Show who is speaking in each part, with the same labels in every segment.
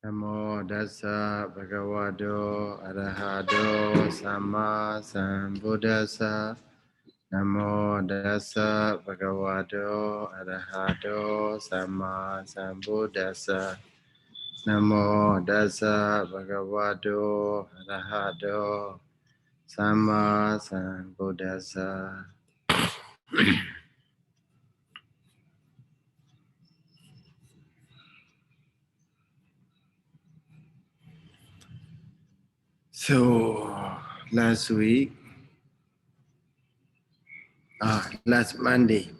Speaker 1: Namo Dassa Bhagavato Arahato Samma Sambuddhassa. Namo Dassa Bhagavato Arahato Samma Sambuddhassa. Namo Dassa Bhagavato Arahato Samma Sambuddhassa. So last week, last Monday,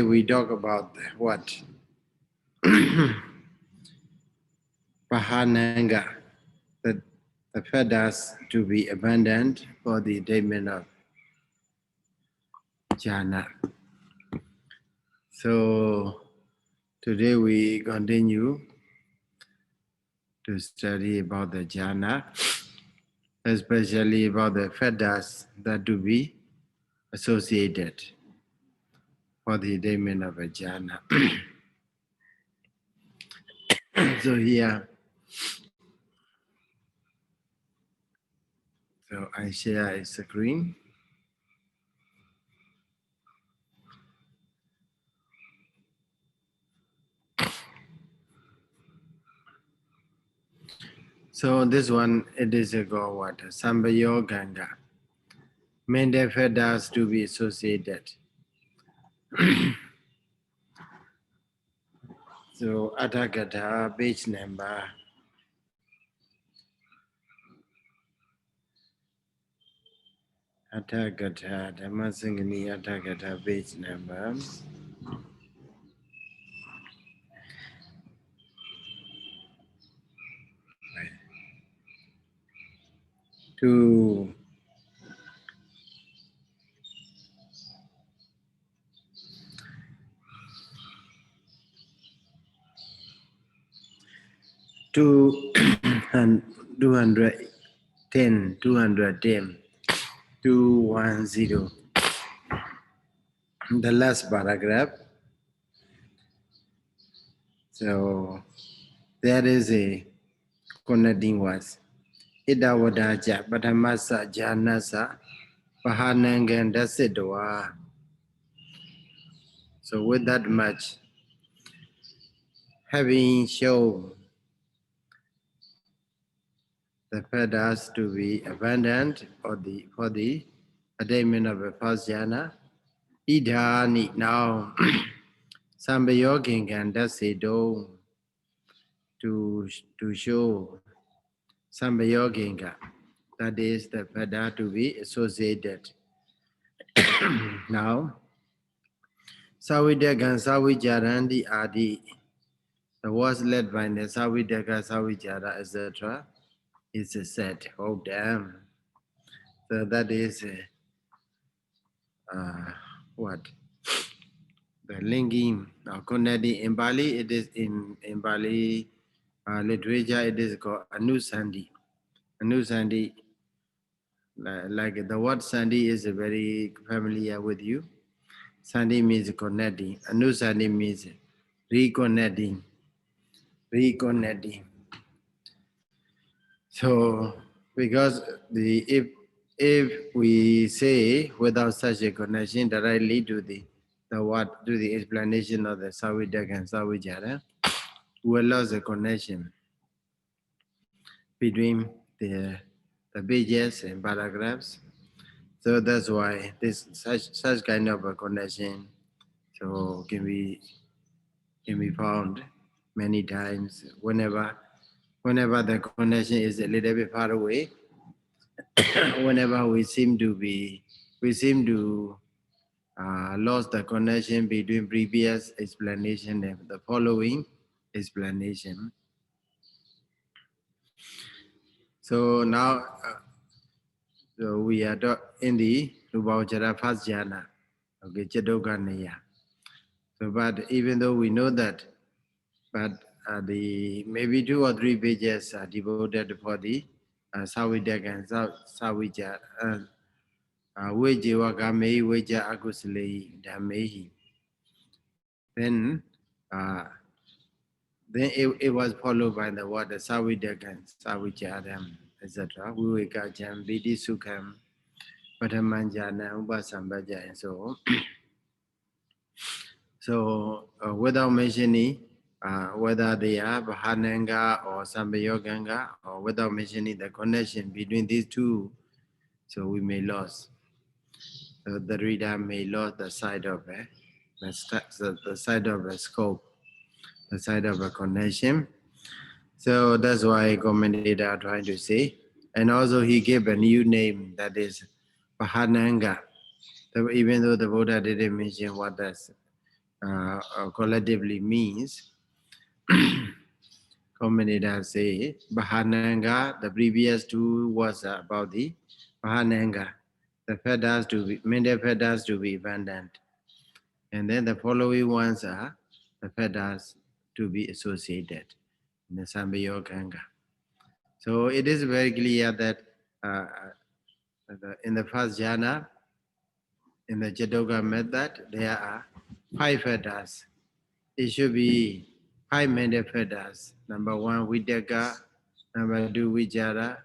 Speaker 1: we talk about what? Pahananga, that the feathers to be abandoned for the attainment of jhana. So today we continue to study about the jhana, especially about the feathers that to be associated for the attainment of a jhana. So here, so I share a screen. So this one, it is a go what? Sambayo Ganga. Mental feathers to be associated. So Atthakatha, page number. Atthakatha, Dhammasaṅgaṇī Atthakatha, page number. To and 210, 210, the last paragraph. So there is a connecting words. Idawadaja, Patamasa, Janasa, Pahanangan, Dasidwa. So with that much, having shown the feathers to be abandoned for the attainment of a first jhana, idhani now sambayogin can dasido to show sambayoginga, that is the feather to be associated. Now Savidakan Savijarandi Adi, the words led by the Savidaka Savijara, etc. is said. Oh damn. So that is what? The linking or connecting in Bali, it is in Bali literature, it is called Anusandi. Anusandi, like the word Sandi is very familiar with you. Sandi means connecting. Anusandi means reconnecting. So because if we say without such a connection directly to the what to the explanation of the Savidak and Savijara, we lost the connection between the pages and paragraphs. So that's why this such kind of a connection so can be found many times whenever the connection is a little bit far away. Whenever we seem to lost the connection between previous explanation and the following explanation. So now so we are in the rūpāvacarakusalaṃ first jhana, okay, cittuppādakaṇḍaṃ. So but even though we know that, but the maybe 2 or 3 pages are devoted for the Savidak and Savijara, Vejiva Gamehi Veja Akusalehi Dhamehi. Then it was followed by the word Savidakan, Savichadam, etc. Vivekajam, Vidi Sukham, Patamanjana, Upasambaja, and so on. So without mentioning whether they are Bhahananga or Sambayoganga, or without mentioning the connection between these two, so we may lose. So the reader may lose the side of it, the side of the scope, the side of a connection. So that's why commentator are trying to say. And also he gave a new name that is Bhahananga. So even though the Buddha didn't mention what that collectively means, commentators say Bhahananga, the previous two was about the Bhahananga, the fetters to be, mental fetters to be abandoned. And then the following ones are the fetters to be associated in the Sambayoganga. So it is very clear that in the first jhana, in the Jatoga method, there are 5 fetters. It should be 5 mental fetters. Number 1, Vidaka. Number 2, Vijara.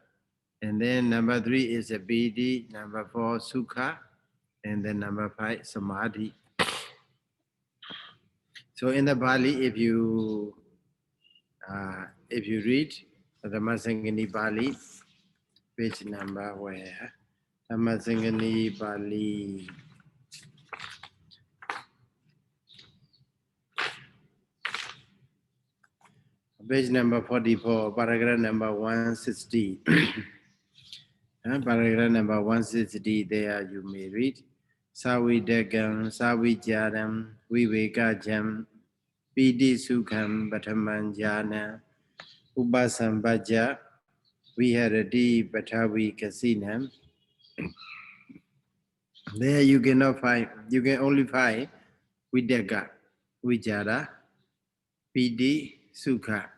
Speaker 1: And then number 3 is a Piti. Number 4, Sukha. And then number 5, Samadhi. So in the Pali, if you read the Dhammasaṅgaṇīpāḷi, page number where? Dhammasaṅgaṇīpāḷi. Page number 44, paragraph number 160. Paragraph number 160, there you may read. Savidakam, Savijaram, Vivekajam, Piti Sukham, Bhatamanjana, Upasambaja, Viharati, Bhatavi Kasinam. There you cannot find, you can only find Vidaka, Vijara, Piti, Sukha.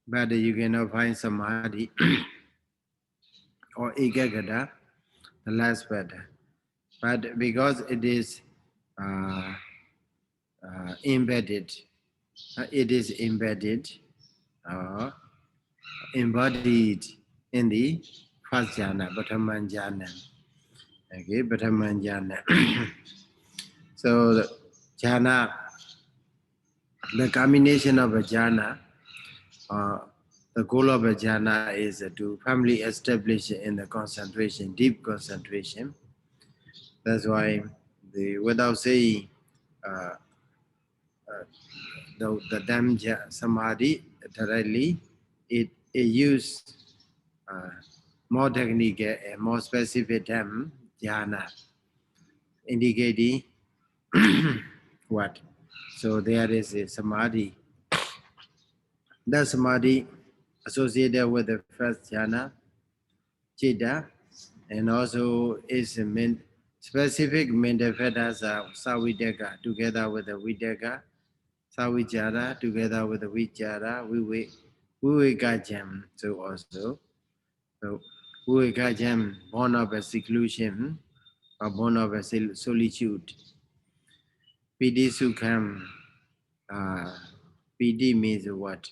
Speaker 1: But you cannot find Samadhi or Ekagata, the last fetter. But because it is embedded, embodied in the first jhana, Bhattaman jhana. Okay, Bhattaman jhana. So the jhana, the combination of a jhana, the goal of a jhana is to firmly establish in the concentration, deep concentration. That's why without saying the Dhamma Samadhi directly, it used more technical and more specific term, jhana, indicating what? So there is a Samadhi. The Samadhi associated with the first jhana, Chitta, and also is specific mental fetters are Savidaka together with the Vidaka, Savijara together with the Vijara, Vivekajam. So also, so Vivekajam, born of a seclusion or born of a solitude. Piti Sukham, Piti means what?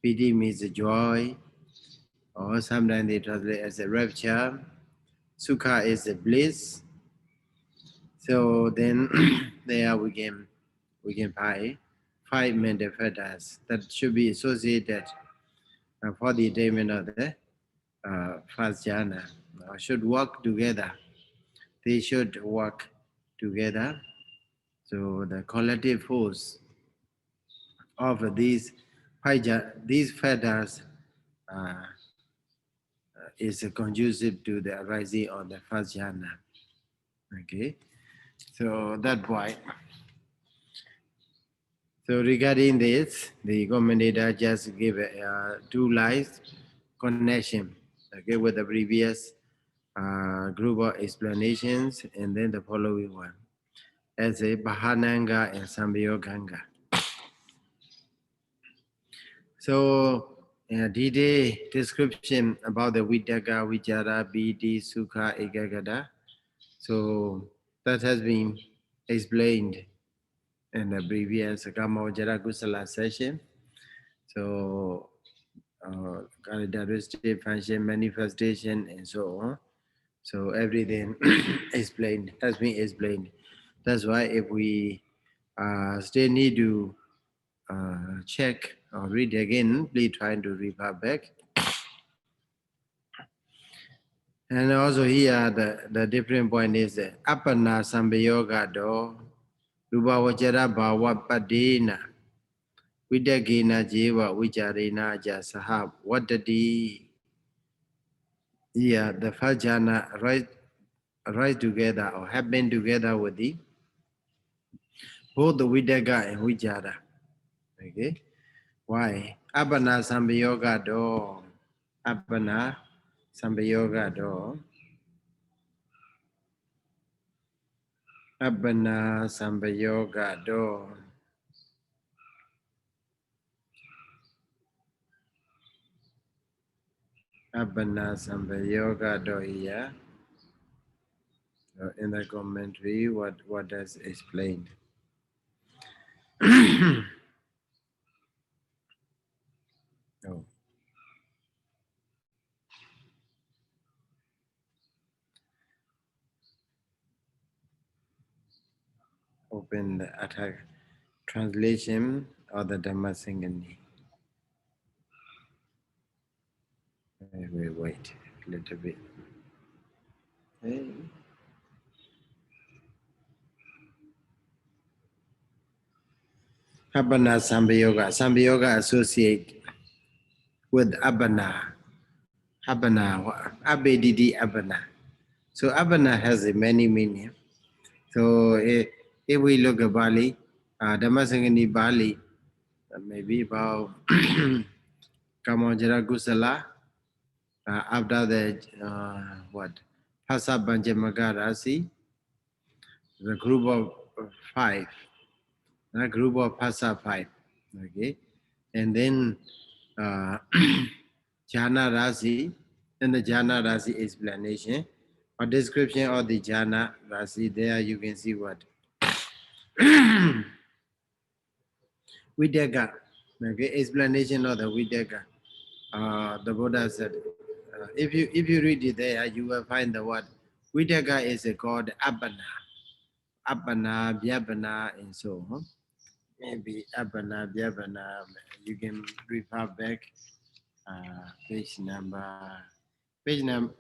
Speaker 1: Piti means joy, or sometimes they translate as a rapture. Sukha is a bliss. So then there we can find 5 mental fetters that should be associated for the attainment of the first jhana. Should work together. They should work together. So the collective force of these fetters is conducive to the arising of the first jhana. Okay, so that why. So regarding this, the commentator just gave 2 lines connection, okay, with the previous group of explanations, and then the following one as a Bhahananga and Sambayoganga. So detailed description about the Vidaka, Vijara, Piti, Sukha, Ekagata So that has been explained in the previous Dhammasaṅgaṇī session. So characteristic, function, manifestation, and so on. So everything explained has been explained. That's why if we still need to check or read again, please try to refer back. And also here the different point is that Appana Sambayoga do Rūpāvacarakusalaṃ bhava padena Vidagena Jeva Vijarena Jasaha Vadadi. Yeah, the first jhana rise together or happen together with the both the Vidaga and Vijara. Okay. Why? Abhana Sambayoga do. Abhana Sambayoga do. Abhana Sambayoga do. Abhana Sambayoga do here. So in the commentary, what is explained? Oh. Open the attack translation of the Dhammasaṅgaṇī. We wait a little bit. Okay. Abhana Sambayoga. Sambayoga associate with Abhana. Abhana, Abhididi Abhana. So Abhana has a many meaning. So if we look at Bali, Dhammasaṅgaṇīpāḷi, maybe about Abhidhamma after the what? Phasa Panjamaka Rasi, the group of five, a group of Phasa five. Okay. And then Jhana Rasi, and the Jhana Rasi explanation or description of the Jhana Rasi. There you can see what Vidyaga. Okay, explanation of the Vidyaga. The Buddha said, if you read it there, you will find the word Vidyaga is called Abhana, Abhana, Vyabhana, and so on. Maybe Abhana, Vyabhana. You can refer back page number 18,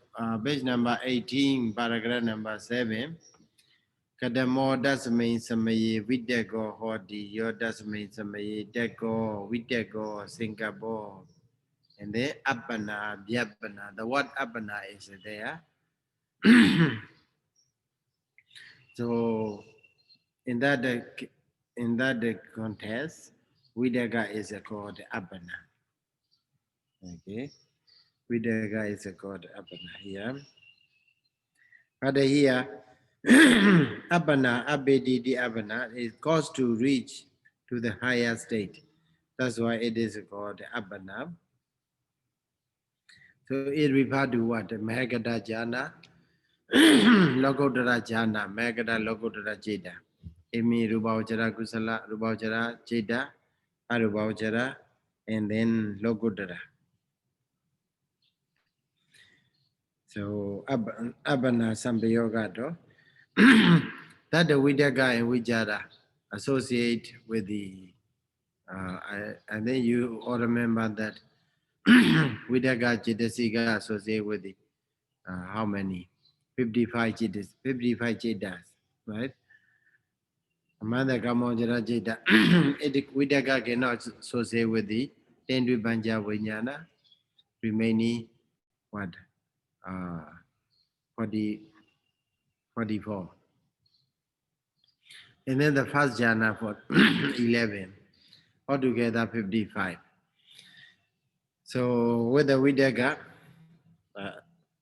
Speaker 1: paragraph number 7. Kadamo dasmain samaye vidyago hodi yo dasmain samaye dago vidyago Singapore. And then Abhana, Vyabhana. The word Abhana is there. So in that context, Vidaga is called Abhana. Okay. Vidaga is called Abhana here. But here, Abhana, Abhididi Abhana, is caused to reach to the higher state. That's why it is called Abhana. So it refers to what? Mahagata Jhana, Lokottara Jhana, Mahagata Lokottara Jeta. It means Rūpāvacarakusalaṃ, Rūpāvacara Jeta, Arūpāvacara, and then Lokottara. So Abhana Sambayoga do. That the Vidyaga and Vijara associate with the and then you all remember that Vidyaga Chetasika associate with the how many? 55 chetas, right? Amanda Kamojara Jeta Vidyaga cannot associate with the 10 Vibhanja Vijnana, remaining what? 44. And then the first jhana for 11, altogether 55. So with the Vidyaga,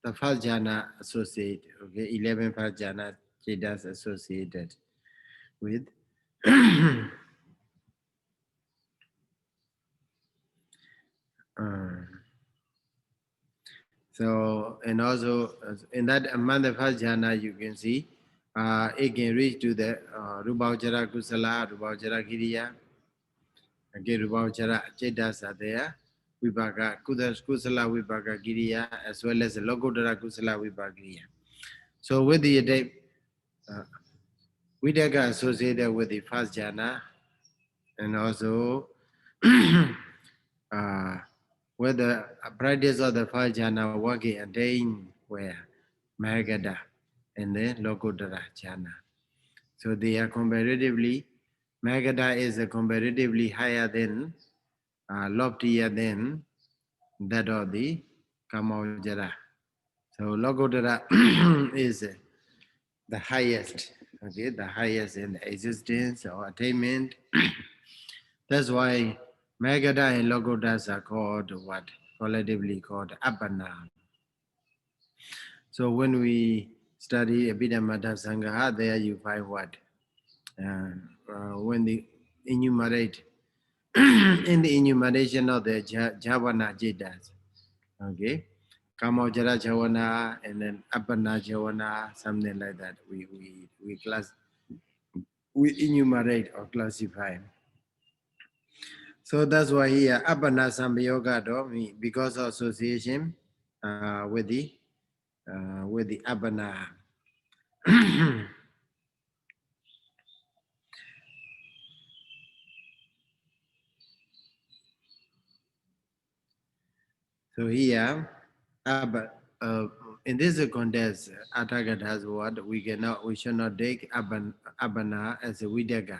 Speaker 1: the first jhana associate, okay, 11 first jhana chetas associated with so, and also in that among the first jhana, you can see it can reach to the rūpāvacarakusalaṃ, rūpāvacarakiría, okay, rūpāvacara cetas are there, vipaka, kusala vipaka kiriya, as well as the lokuttara kusala vipaka kiriya. So with the Vitakka associated with the first jhana, and also with the practice of the first jhana working attained where Mahagata and the Lokuttara jhana. So they are comparatively, Mahagata is comparatively higher than, loftier than that of the Kamajara. So Lokuttara is the highest, okay, the highest in existence or attainment. That's why Magada and Logodas are called what? Collectively called Appana. So when we study Abhidhamma Dhammasaṅgaṇā, there you find what? When they enumerate, in the enumeration of the Javana Jitas, okay? Kamajara Javana and then Appana Javana, something like that. We enumerate or classify. So that's why here Appana Sambayoga because of association with the Appana. So here, in this context, Atagat has what we should not take Appana as a Vidaka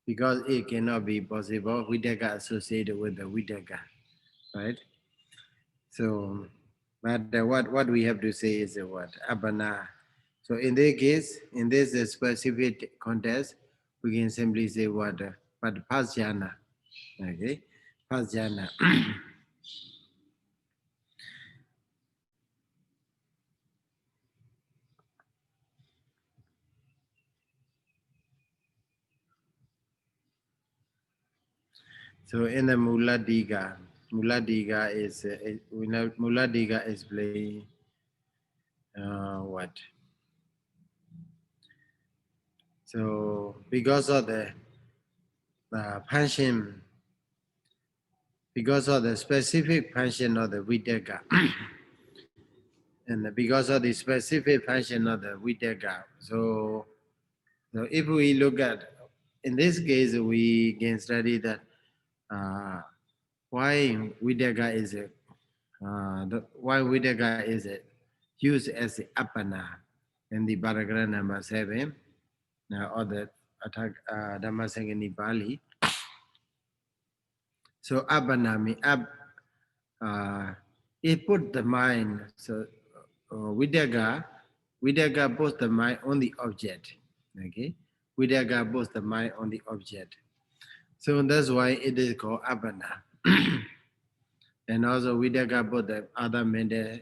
Speaker 1: because it cannot be possible. Vidaka associated with the Vidaka, right? So, but what we have to say is what Appana. So in this case, in this specific context, we can simply say what, but Pasjana, okay, Pasjana. So in the Muladiga is Muladiga is playing what? So because of the function, because of the specific function of the Vitaka, and because of the specific function of the Vitaka, so if we look at, in this case, we can study that why Vitaka is why Vitaka is used as the apana in the paragraph number 7 or the Dhammasaṅgaṇīpāḷi. So apana means it put the mind. So Vitaka puts the mind on the object. Okay, Vitaka puts the mind on the object. So that's why it is called apana. And also Vitaka put the other mental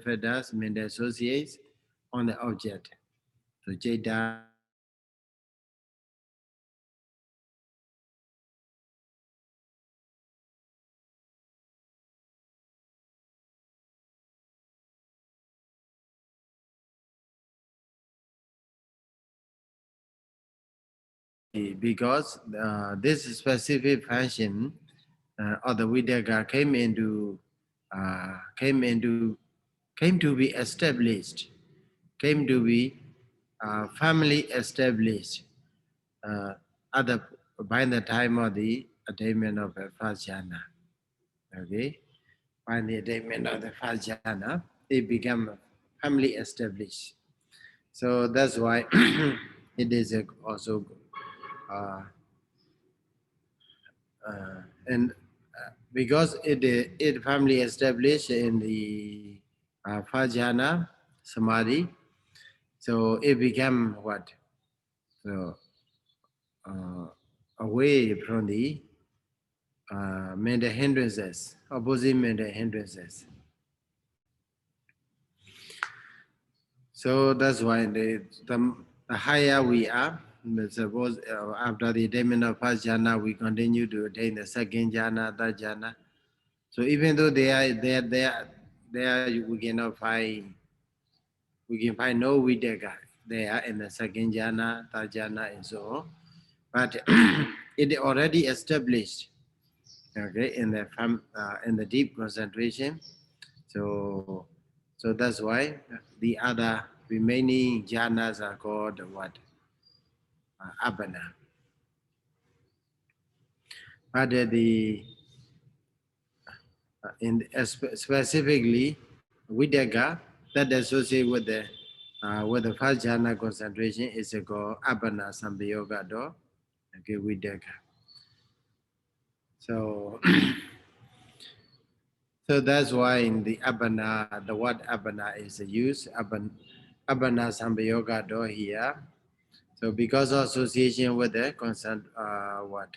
Speaker 1: factors, mental associates on the object. So Jeta. Because this specific function of the Vitaka came to be established, came to be firmly established at the by the time of the attainment of the first jhana. Okay, by the attainment of the first jhana, it became firmly established. So that's why it is also and because it firmly established in the Fajana Samadhi, so it became what? So uh, away from the mental hindrances, opposite mental hindrances. So that's why the higher we are, suppose after the attainment of first jhana, we continue to attain the second jhana, third jhana. So even though there we cannot find, we can find no Vitaka. they are in the second jhana, third jhana, and so on. But it already established, okay, in the deep concentration. So, so that's why the other remaining jhanas are called what? Abhana. But specifically Vidyaga that associate with the first jhana concentration is called Abhana Sambayoga Do. Okay, Vidyaga. So so that's why in the Abhana, the word Abhana is used. Abhana Sambayoga Do here. So because of association with the constant what?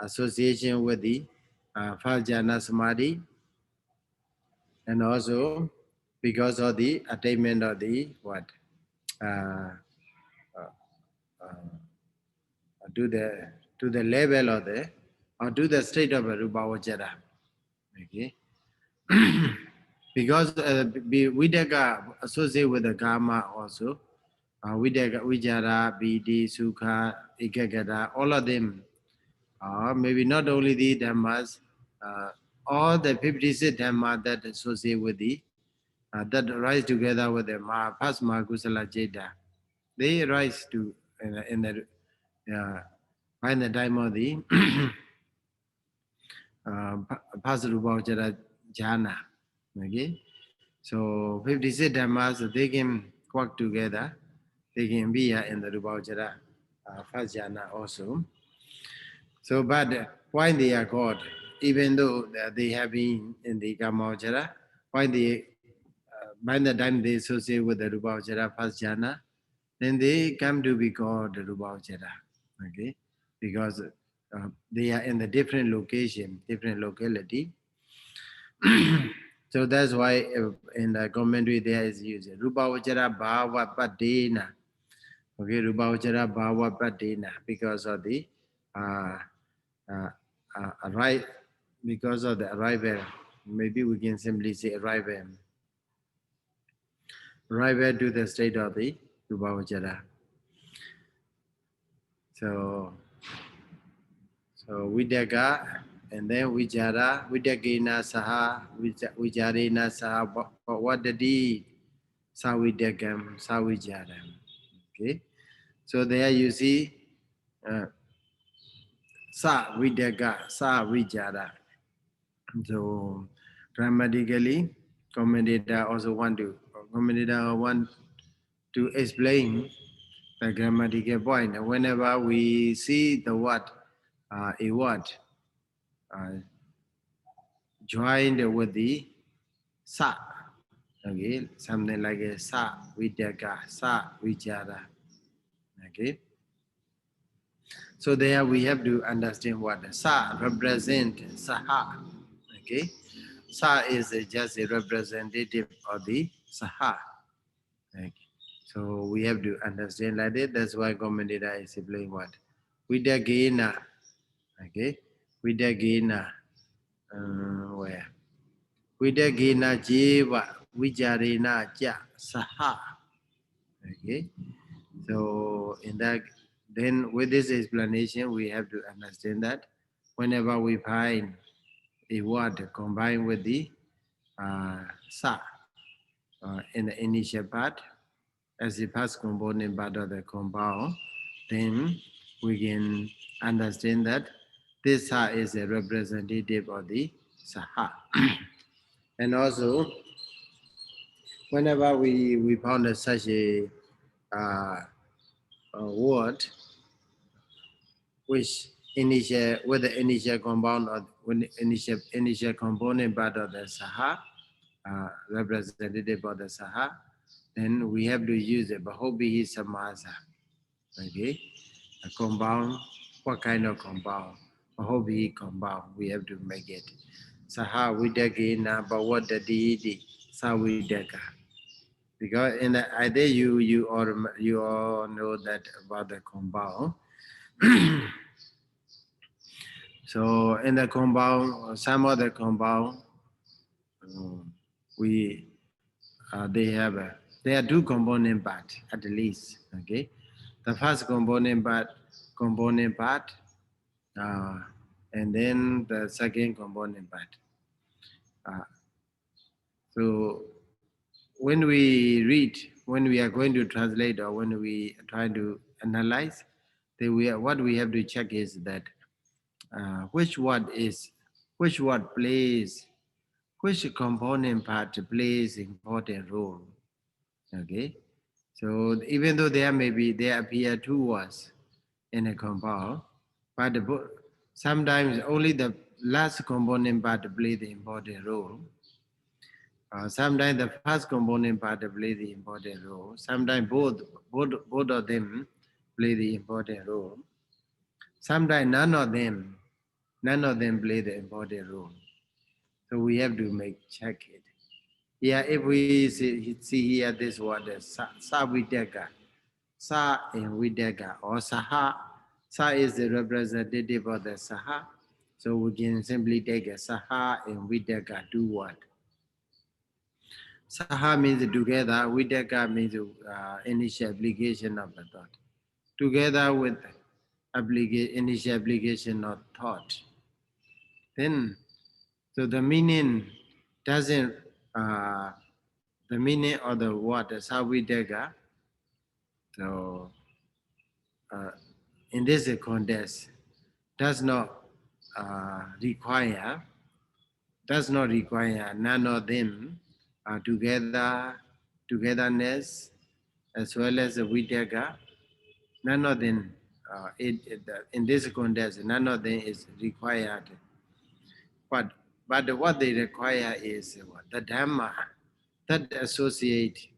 Speaker 1: Association with the first jhana samadhi, and also because of the attainment of the what? Uh, uh, uh, to the level of the or to the state of a rūpāvacara. Okay, because Vidaka associate with the karma also. Vidaka, Vijara, Bidi, Sukha, Ikagata, all of them. Maybe not only the dhammas, uh, all the 56 dhamma that associate with the that rise together with the Pasma Kusala Jeta. They rise to in the by the time of the Pasarubhavachara jhana. Okay, so 56 dhammas they can work together. They can be in the Rubhavachara first jhana also. So, but why they are called, even though they have been in the Kamavachara, why they by the time they associate with the Rubhavachara first jhana, then they come to be called the Rūpāvacara, okay? Because they are in the different location, different locality. So that's why in the commentary there is used Rūpāvacara Bhava Padena. Okay, Rūpāvacara Bhava Padena, because of the uh, uh, because of the arrival. Maybe we can simply say arrival to the state of the Rūpāvacara. So Vidyaga, and then Vijara, Vidyagena Saha, Vijarena Saha, Vadadi, Savidyagam, Savijaram. Okay, so there you see uh, Sa Vidyaga, Sa Vijara. So grammatically, commentator want to explain the grammatical point. Whenever we see the word, a word uh, joined with the sa, okay, something like a sa vidyaga, sa vichara, okay. So there we have to understand what the sa represent saha, okay. Sa is just a representative of the saha. Okay. So we have to understand like that. That's why commentator is explaining what vidyagena, okay, vidyagena, where Vidagena Jeva Vijarena Ja Saha. Okay. So in that, then with this explanation, we have to understand that whenever we find a word combined with the sa in the initial part as the first component part of the compound, then we can understand that this sa is a representative of the saha. And also, whenever we found such a word which initial with the initial compound or when initial component part of the saha, representative of the saha, then we have to use the bahobihi samasa. Okay, a compound. What kind of compound? Bahobihi compound. We have to make it. Saha vidagena bhawadadi savidaka. Because in the idea you all know that about the compound. So in the compound, some of the compound, we they have There are two component parts at least. Okay, the first component part, uh, and then the second component part. Uh, so when we read, when we are going to translate, or when we try to analyze, what we have to check is that which word plays, which component part plays important role. Okay, so even though there appear two words in a compound, but sometimes only the last component part play the important role. Sometimes the first component part play the important role. Sometimes both of them play the important role. Sometimes none of them play the important role. So we have to check it. Yeah, if we see here this word sa vidaka, sa in vidaka or saha, sa is the representative of the saha. So we can simply take a saha and vidaka, two word. Saha means together, vidaka means initial application of the thought. Together with initial application of thought. Then, so the meaning doesn't, the meaning of the word savidega, so uh, in this context, does not require none of them togetherness as well as the videga. None of them in this context, none of them is required. But what they require is the dhamma that associate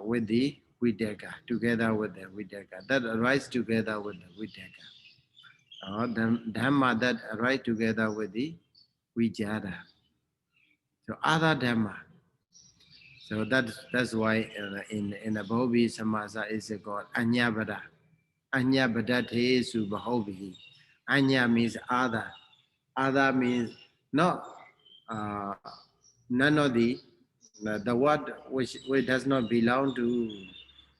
Speaker 1: with the videka, together with the videka, that arise together with the videka. The dhamma that arise together with the vijara. So other dhamma. So that's why in the Bhovi Samasa is called Anyabada. Anyabadate su Bhovi. Anya means other. Other means not uh, none of the word which does not belong to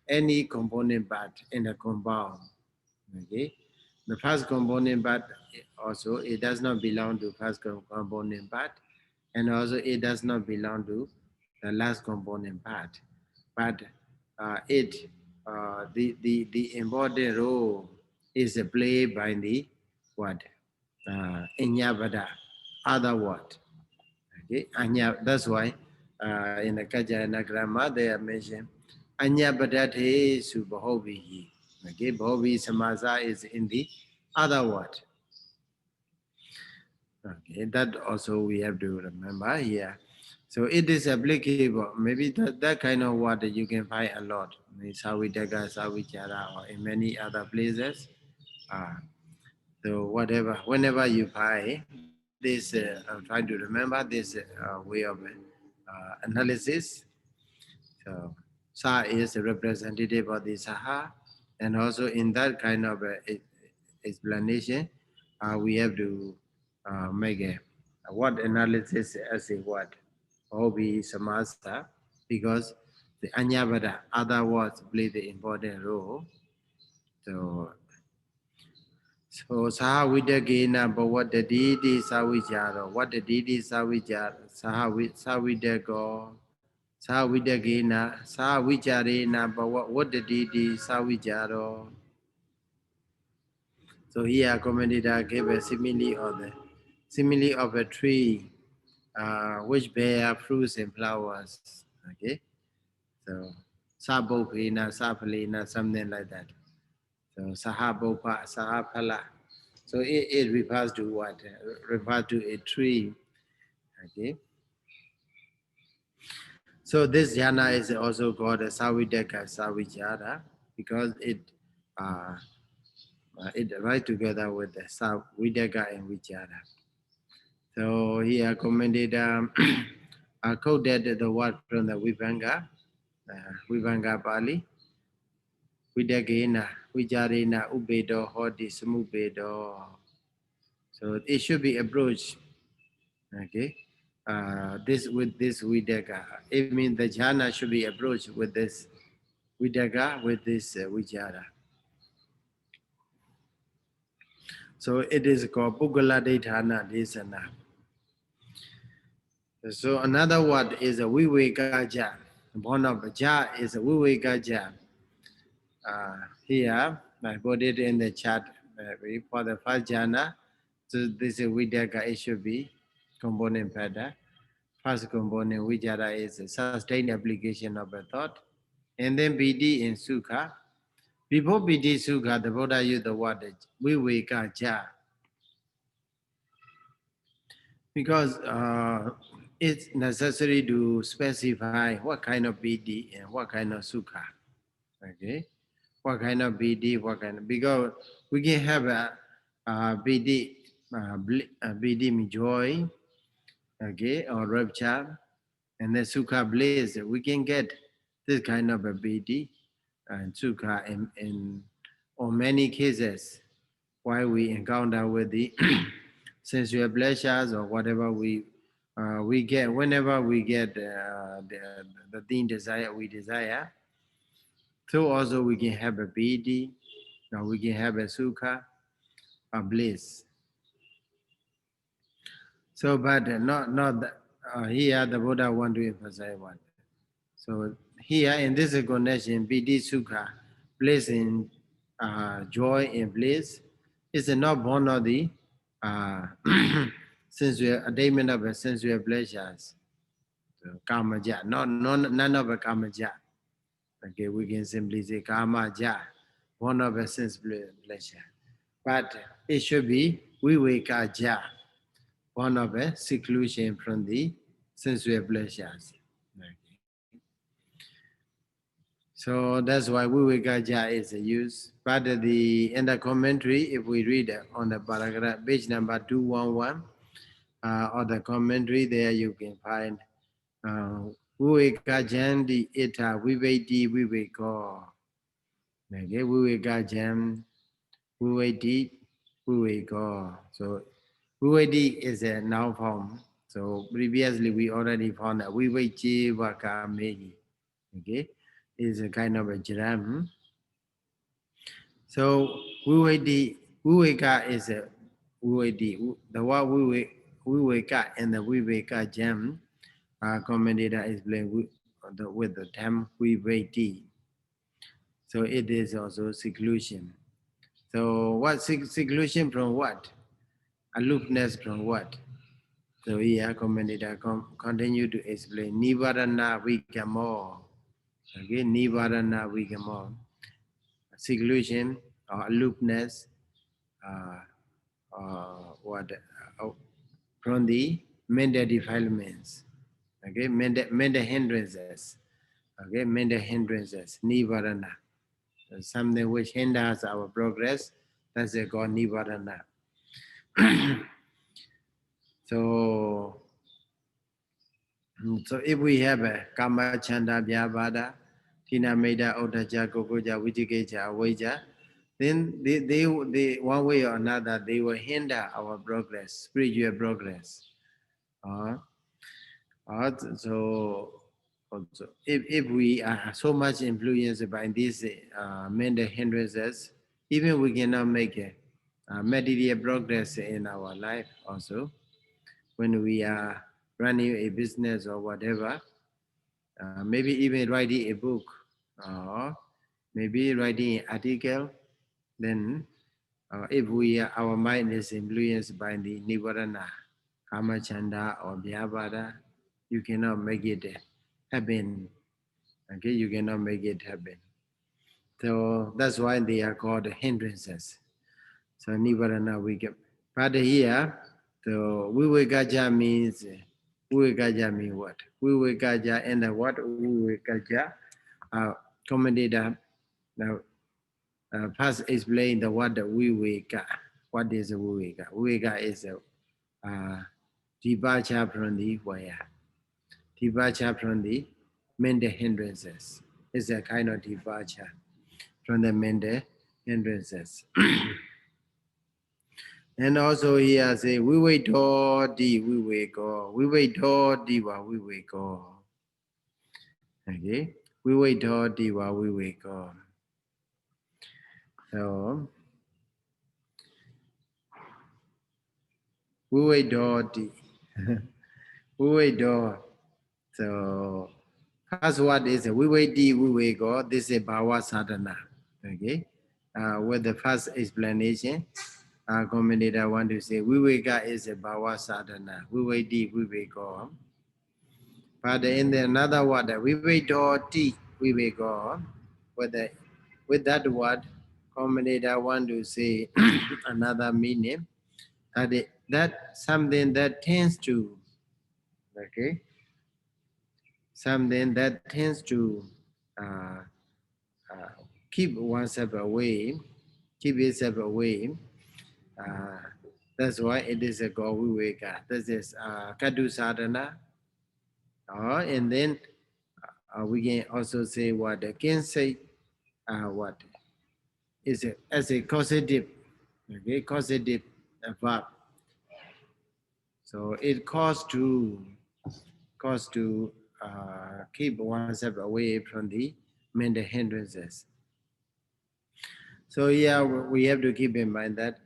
Speaker 1: any component part in a compound. Okay, the first component part also it does not belong to first component part, and also it does not belong to the last component part. But the important role is played by the what inyavada, other word. Okay, anya. That's why in the Kajayana grammar they are mentioned anyabadate su bhovihi. Okay, bhovi samasa is in the other word. Okay, that also we have to remember here. So it is applicable. Maybe that kind of word you can find a lot. Savidaka, Savichara, or in many other places. So whenever you find this, I'm trying to remember this way of analysis. So Sa is a representative of the Saha, and also in that kind of explanation, we have to make a word analysis as a word, Obi Samasa, because the Anyabada, other words play the important role. So saha vidagena bhavataditi savijaro. What the didi savijar savidago saha vidagena saha vijarena what the didi savijaro. So here commentator gave a simile of a tree which bear fruits and flowers. Okay, so sabopena, sapalena, something like that. So sahabopa, sahapala. So it refers to what? Refers to a tree. Okay. So this jhana is also called a savidaka savichara because uh, it right together with the savidaka and vichara. So here commented quoted the word from the Vibhanga Pali. Vidagena, Vijarena, Ubedo, Hodi, Samubedo. So it should be approached, okay, this with this Vidaka. It means the jhana should be approached with this Vidaka, with this Vijara. So it is called Pugala Dethana Desana. So another word is a Vivekaja. One of Ja is a Vivekaja. Here, I put it in the chat for the first jhana. So this is Vidaka, it should be component pattern. First component, Vijara, is a sustained application of a thought. And then Piti in Sukha. Before Piti Sukha, the Buddha used the word Vivekaja. Because it's necessary to specify what kind of Piti and what kind of Sukha. Okay? What kind of BD, what kind of, because we can have a BD, BD joy, okay, or rapture, and then Sukha bliss. We can get this kind of a BD and Sukha in many cases why we encounter with the sensual pleasures or whatever we get, whenever we get the thing desire we desire. So also we can have a BD. Now we can have a sukha, a bliss. So, but not here the Buddha want to emphasize one. So here in this connection, piti sukha, bliss in joy and bliss, is not born of the uh, sensual attainment of sensual pleasures. So, kamaja, none of a kamaja. Okay, we can simply say kamaja, born of a sensual pleasure. But it should be vivekaja, one of a seclusion from the sensual pleasures. Okay. So that's why vivekaja is used. But in the commentary, if we read on the paragraph, page number 211, or the commentary there, you can find vivekajandi ita viveti viveko. Okay, vivekajan, viveti viveko. So Vivedi is a noun form. So previously we already found that Vivechi Vakamegi. Okay, is a kind of a jam. So Viveka is a Vivedi. The word Viveka and the Viveka jam commentator is playing with the term Viveti. So it is also seclusion. So what seclusion from what? Aloofness from what? So here commentator continue to explain Nivarana Vigamo. Okay, Nivarana Vigamo. Seclusion or aloofness uh, from the mental defilements. Okay, mental hindrances. Okay, mental hindrances. Nivarana. Something which hinders our progress. That's called Nivarana. So if we have a Kama Chanda Vyavada, Tina Meda Odaja Gogoja Vijikeja Awaja, then they one way or another they will hinder our progress, spiritual progress. So if we are so much influenced by these mental hindrances, even we cannot make a material progress in our life also. When we are running a business or whatever, maybe even writing a book or maybe writing an article, then if our mind is influenced by the Nivarana, Kamachanda or Vyavada, you cannot make it happen. Okay, you cannot make it happen. So that's why they are called hindrances. So Nivarana we get. But here, so Vivekaja means what? Vivekaja and what Vivekaja? Commentator now first explain the word Viveka. What is Viveka? Viveka is departure from the wire. Departure from the mental hindrances. It's a kind of departure from the mental hindrances. And also here say we wait di we wait go. We wait di wa we wait go. Okay. We wait di wa we wait go. So we wait di. We wait So first word is we wait di we wait go. This is bhava sadhana. Okay. With the first explanation, our commentator want to say viveka is a bhava sadhana. Vivedi viveko. But in the another word, vivekoti viveko, with that word, commentator want to say another meaning that something that tends to, okay, something that tends to uh, uh, keep oneself away, keep itself away. Uh, that's why it is a God Viveka. This is Kadu Sadhana. And then we can also say what can say what is it as a causative, okay, causative verb. So it cause to keep oneself away from the mental hindrances. So yeah, we have to keep in mind that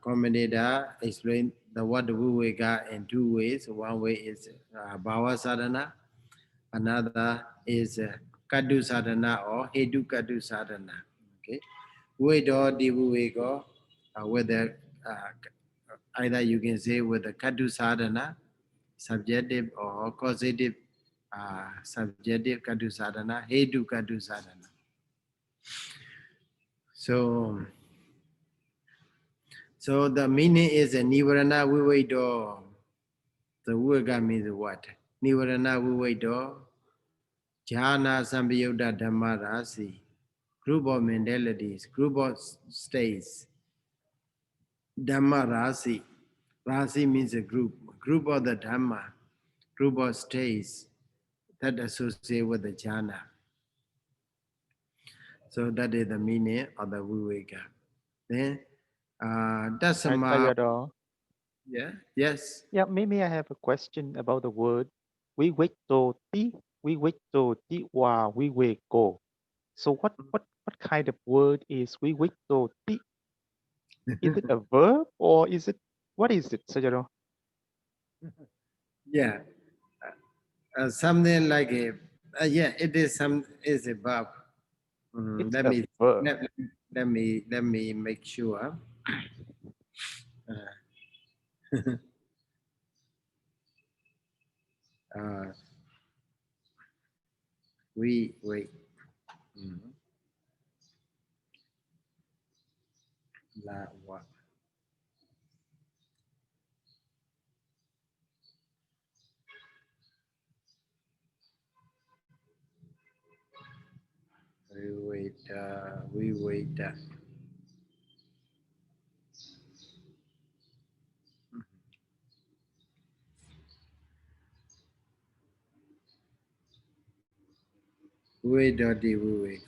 Speaker 1: commentator explained the word viveka in two ways. One way is bhava sadhana, another is kadu sadhana or hedu kadu sadhana. Okay, Vedo di viveka, whether either you can say with the kadu sadhana, subjective or causative, subjective kadu sadhana, hedu kadu sadhana. So the meaning is a nivarana vivedo. The viveka means what? Nivarana vivedo, jhana sambhayuta dhamma rasi, group of mentalities, group of states. Dhamma rasi. Rasi means a group of the dhamma, group of states that associate with the jhana. So that is the meaning of the viveka. Then dasama.
Speaker 2: Sayadaw.
Speaker 1: Yeah. Yes.
Speaker 2: Yeah, maybe I have a question about the word vivekoti, vivekoti wa viveko. So what kind of word is vivekoti? Is it a verb or is it what is it, Sayadaw?
Speaker 1: Yeah. Something like a yeah. It is some is a verb.
Speaker 2: It's
Speaker 1: Let
Speaker 2: a
Speaker 1: me
Speaker 2: verb.
Speaker 1: let, let me make sure. Uh, uh, we wait. Mhm. La wa. We wait. We wait. We doti we wait.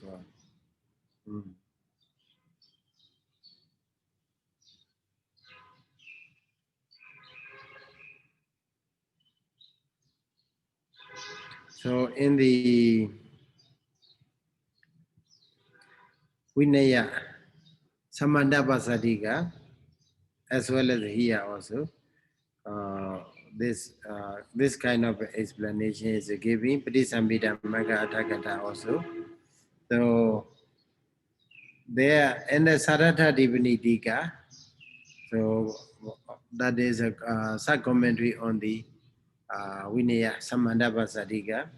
Speaker 1: Mm. So in the Vinaya Samandapasadika, as well as here also, uh, this kind of explanation is given Pradisambhidhammaga Athakata also. So there in the Saratha Divinitika, so that is a sub-commentary on the Vinaya Samandapasadika.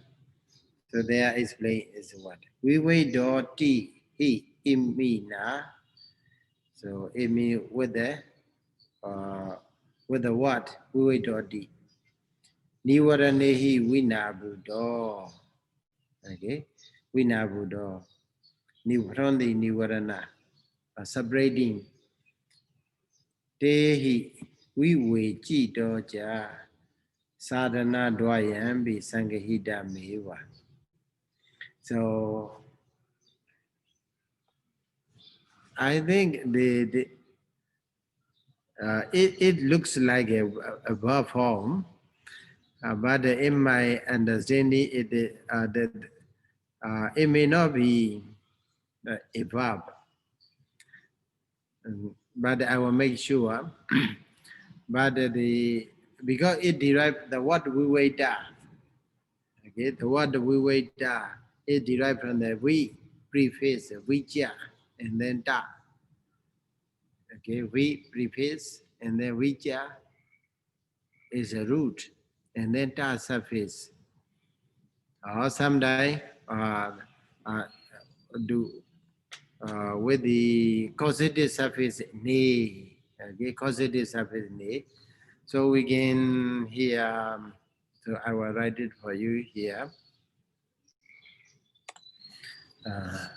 Speaker 1: So there explain is what? We wait doti he imina. So it means with the what? We wait doti. Nivaranehi vinabudo. Okay? Vinabudo. From the nivarana. Separating. Tehi. We wait doja. Sadhana dvayambi sangahita meva. So I think It looks like a verb form, but in my understanding, it may not be a verb, but I will make sure. But because it derived the word viveda, okay, the word viveda is derived from the vi preface, vijja, and then da. Okay, vi preface, and then vijja is a root, and then da surface. Or someday uh, do with the causative surface ne, okay, causative surface ne. So we can here, so I will write it for you here. Uh,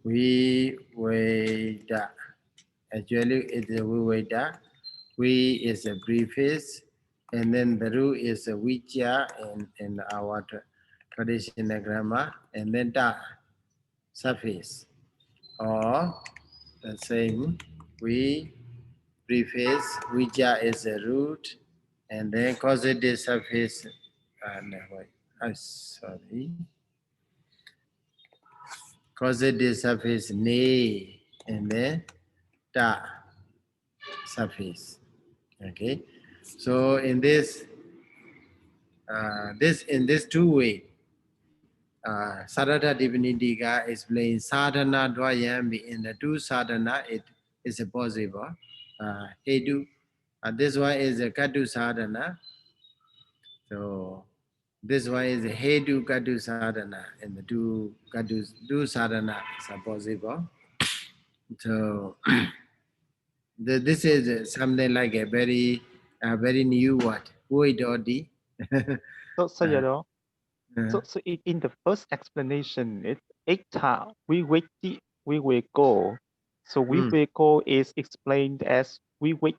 Speaker 1: we weda. Actually, it's a we weda. We is a preface, and then the root is a vijja in our traditional grammar, and then da suffix. Or the same, we preface, vijja is a root, and then causative suffix. No, wait, sorry. Causative suffix ne, and then da suffix. Okay, so in this two way, Sarada Divinity explains sadhana dvayambi. In the two sadhana it is possible. Hedu, this one is a katu sadhana. So this one is a hedu katu sadhana, and the two sadhana is possible. So this is something like a very new word. Voidodi.
Speaker 2: So Sayadaw, so in the first explanation, it's ekta, we wait, we will go. So we will go is explained as we wait,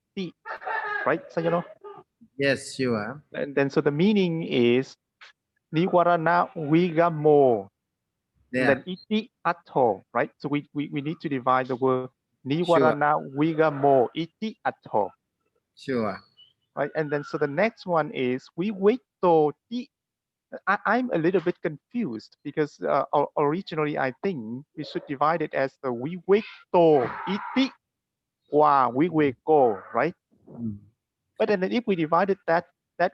Speaker 2: right, Sayadaw?
Speaker 1: Yes, sure.
Speaker 2: And then so the meaning is niwarana vigamo, and
Speaker 1: Yeah,
Speaker 2: then iti atho, right? So we need to divide the word
Speaker 1: sure,
Speaker 2: niwarana vigamo, iti atho,
Speaker 1: sure.
Speaker 2: right? And then so the next one is we wait to ti. I'm a little bit confused because originally I think we should divide it as the we wait to iti wa we will go, right?
Speaker 1: Mm.
Speaker 2: But then if we divide it that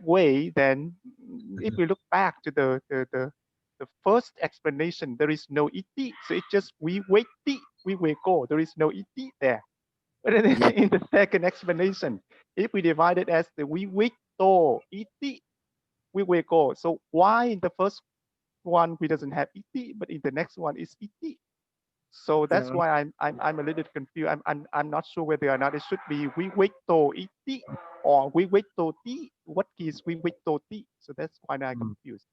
Speaker 2: way, then if we look back to the first explanation, there is no iti, so it's just we wait, we will go. There is no iti there. But then
Speaker 1: Yeah,
Speaker 2: in the second explanation, if we divide it as the we wait to iti, we will go. So why in the first one we doesn't have iti, but in the next one is iti? So that's
Speaker 1: so
Speaker 2: why I'm a little confused. I'm not sure whether or not it should be we wait to iti or we wait to ti. What is we wait to ti? So that's why I'm
Speaker 1: mm,
Speaker 2: confused.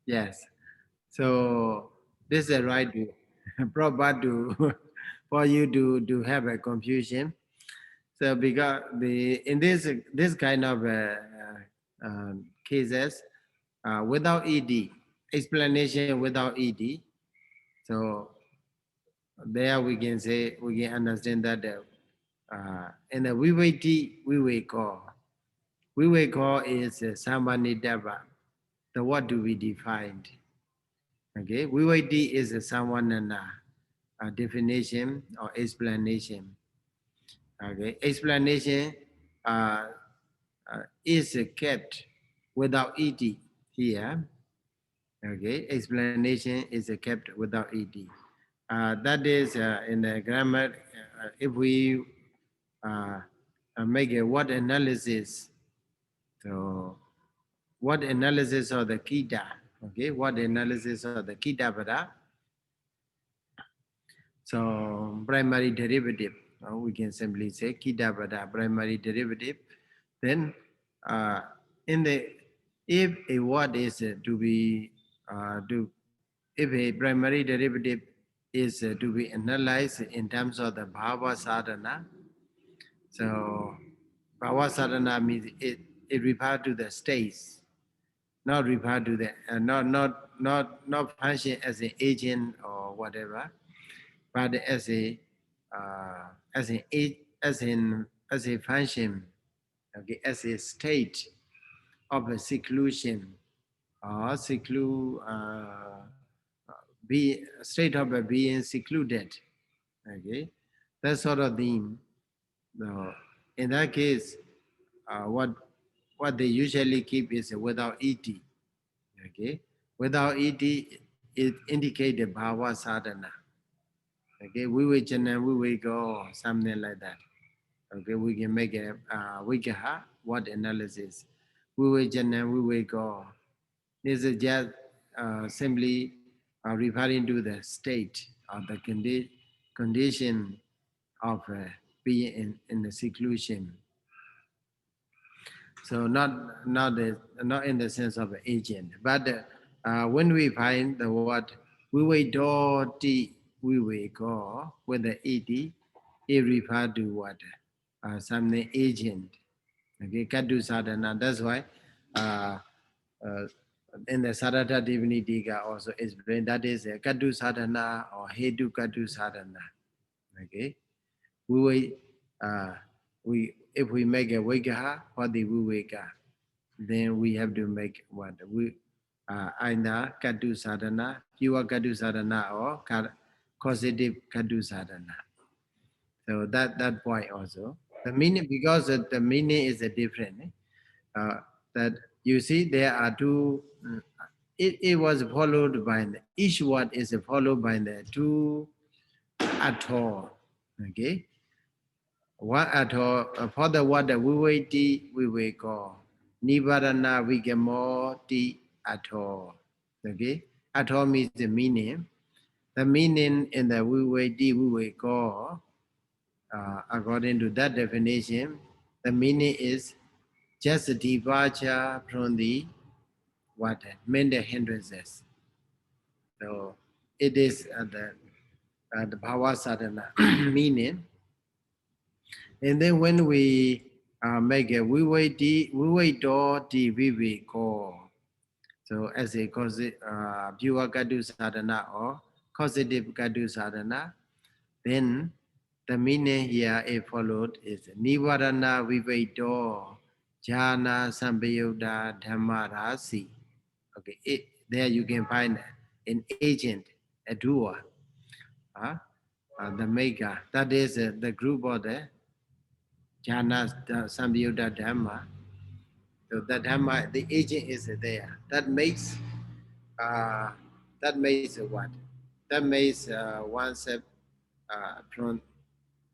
Speaker 1: yes. So this is the right way. Proper to for you to have a confusion. So because in this kind of cases, without ed, explanation without ed, so there we can say, we can understand that in the we will call. We will call is samani dava. The what do we define? Okay, we will is someone and a definition or explanation. Okay, explanation uh, is kept without ed here. Okay, explanation is kept without ed. That is in the grammar. If we uh, make a word analysis, so word analysis of the kita, okay, word analysis of the kita pada, so primary derivative, we can simply say kita pada primary derivative. Then uh, in the if a word is to be to if a primary derivative is to be analyzed in terms of the bhava sadhana, so bhava sadhana means it refers to the states, not refer to the not function as an agent or whatever, but as a as in as a function, okay, as a state of a seclusion or be state of a being secluded. Okay, that sort of thing. No, in that case, what they usually keep is without et. Okay, without et, it indicates the bhava sadhana. Okay, we will we will go something like that. Okay, we can make a vikaha, what analysis. We will we will go. This is just simply referring to the state or the condition of being in the seclusion. So not in the sense of an agent, but when we find the word we will do ti we will go with the ed, it refers to what something agent. Okay, kadu sadhana. That's why uh, uh, in the Sarada Divinity also explained that is a kadu sadhana or hedu kadu sadhana. Okay, we will we if we make a vikaha for the viveka, then we have to make what we either kadu sadhana, pure kadu sadhana, or causative kadu sadhana. So that point also the meaning, because the meaning is a different. That you see there are two. It was followed by each word is followed by the two atol. Okay, one atol for the word that we wait we will go. Nivarana vigamo ti atol. Okay, atol means the meaning. The meaning in the we will go. According to that definition, the meaning is just a departure from the what mental hindrances. So it is the bhava sadhana meaning. And then when we make a we wait do di we go. So as a pure kadu sadhana or causative kadu sadhana, then the meaning here it followed is nivarana vivedo jhana sambhayuddha dhammarasi. Okay, there you can find an agent, a doer, uh, the maker. That is the group of the jhana sambhayuddha dhamma. So the dhamma, the agent is there. Uh, that makes what? That makes oneself from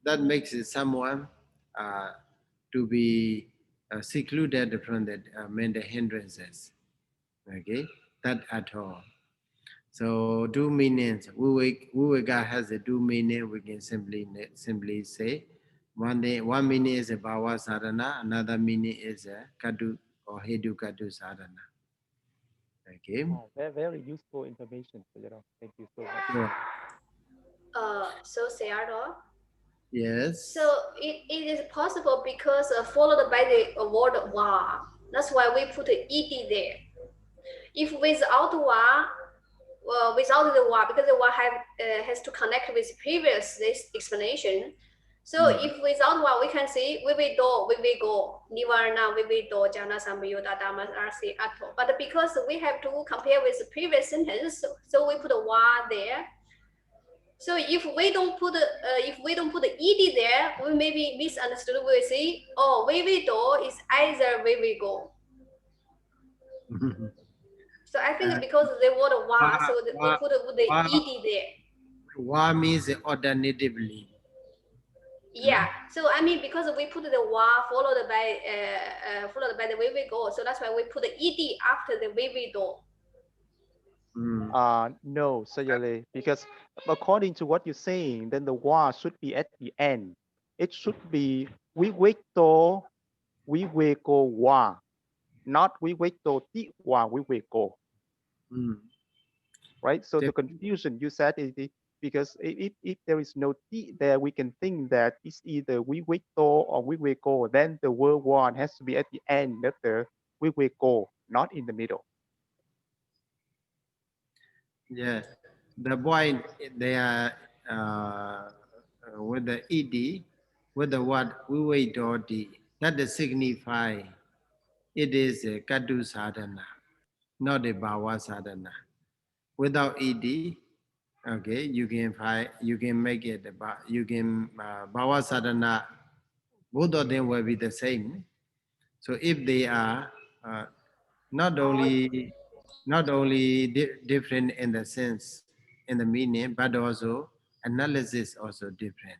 Speaker 1: that makes someone uh, to be secluded from the mental hindrances. Okay, that at all. So two meanings. Viveka has a two meaning. We can simply say one meaning is a bhava sadhana, another meaning is a kadu or hedu kadu sadhana. Okay.
Speaker 2: Oh, very useful information, Sayadaw. Thank you so much.
Speaker 1: Sure.
Speaker 3: So Sayadaw,
Speaker 1: Yes.
Speaker 3: so it is possible because followed by the word wa. That's why we put ed there. If without wa, without the wa, because the wa has to connect with previous this explanation. So if without wa, we can say we will go, nivarna, we will do, jhana sambhayuddha dhamma arsi atto. But because we have to compare with the previous sentence, so we put wa there. So if we don't put the ed there, we may be misunderstood. We will say, oh, we will do is either we will go. So I think because the word wa, so we put the ed there.
Speaker 1: Wa means alternatively.
Speaker 3: Yeah. So I mean, because we put the wa followed by the way we go, so that's why we put the ed after the way we do.
Speaker 2: No, Sayale, because according to what you're saying, then the wa should be at the end. It should be we wait to we will go wa, not we wait to ti wa we will go. Right? So the confusion you said is because if there is no ti there, we can think that it's either we wait to or we will go. Then the word one has to be at the end of the we will go, not in the middle.
Speaker 1: Yeah, the point they are with the ed. with the word vivekoti, that is signify it is a katu sadhana, not a bhava sadhana. Without ed, okay, you can make it you can bhava sadhana. Both of them will be the same. So if they are uh, not only different in the sense, in the meaning, but also analysis also different.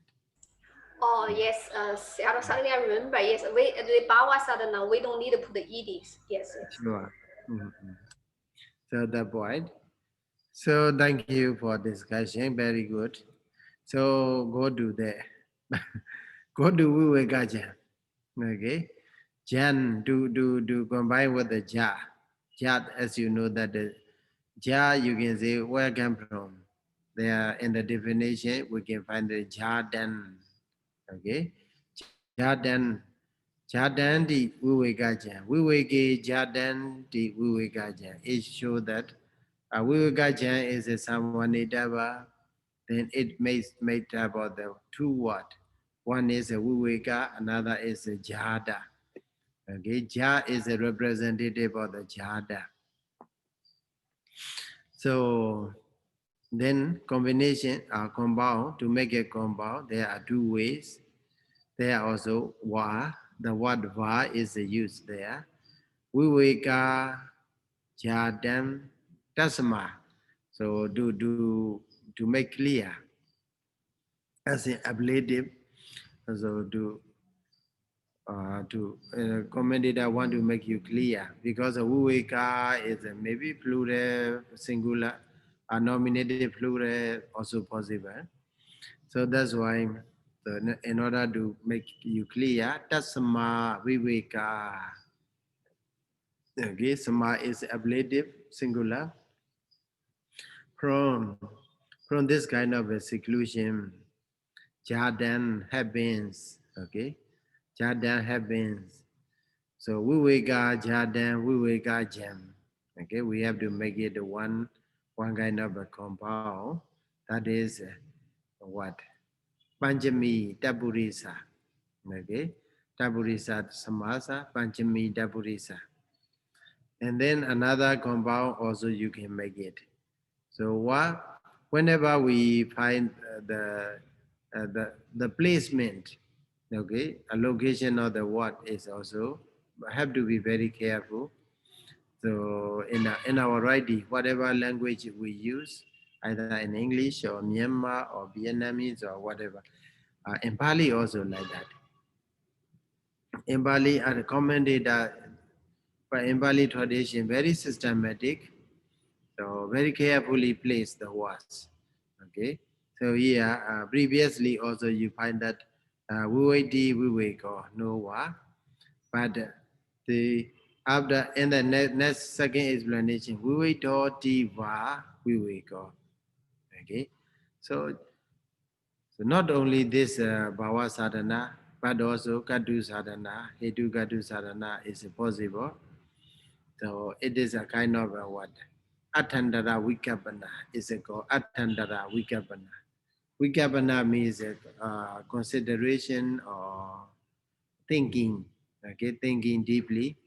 Speaker 3: Oh yes, suddenly I remember. Yes, we the Bhava sadhana we don't need to put the ed's. Yes, yes.
Speaker 1: Sure. Mhm. So the point. So thank you for discussion. Very good. So go to the go to Vivekajan. Okay. Jan do combine with the ja. Ja, as you know that the ja you can say where come from. There in the definition we can find the jadan. Okay. Jadan. Jadan di Vivekajan. Viveke Jadan di Vivekajan. It shows that Vivekajan is a Samanidava. Then it makes made about the two words. One is a Viveka, another is a Jada. Okay, Ja is a representative of the Jada. So then combination compound, to make a compound, there are two ways. There are also wa. The word va is used there. Viveka Jadam Tasma. So to make clear as an ablative. So commentator want to make you clear because Viveka is maybe plural, singular, nominative plural also possible. So that's why in order to make you clear, Tasma Viveka. Okay, Sama is ablative, singular. From this kind of a seclusion, Jadan happens. Okay, Jadan happens. So Viveka Jadan, Viveka Jam. Okay, we have to make it one kind of a compound. That is what? Panchami Tapurisa. Okay, Tapurisa Samasa, Panchami Tapurisa. And then another compound also you can make it. So whenever we find the placement, okay, a location of the word is also have to be very careful. So in our writing, whatever language we use, either in English or Myanmar or Vietnamese or whatever, in Pali also like that. In Pali, I recommended for in Pali tradition very systematic. So very carefully place the words. Okay. So here previously also you find that vivedi viveko no wa, but the after in the next second explanation vivedo ti va viveko. Okay. So not only this bhava sadhana, but also kadu sadhana, hetu kadu sadhana is possible. So it is a kind of a what? Atandara Vikapana is called Atandara Vikapana. Vikapana means consideration or thinking. Okay, thinking deeply.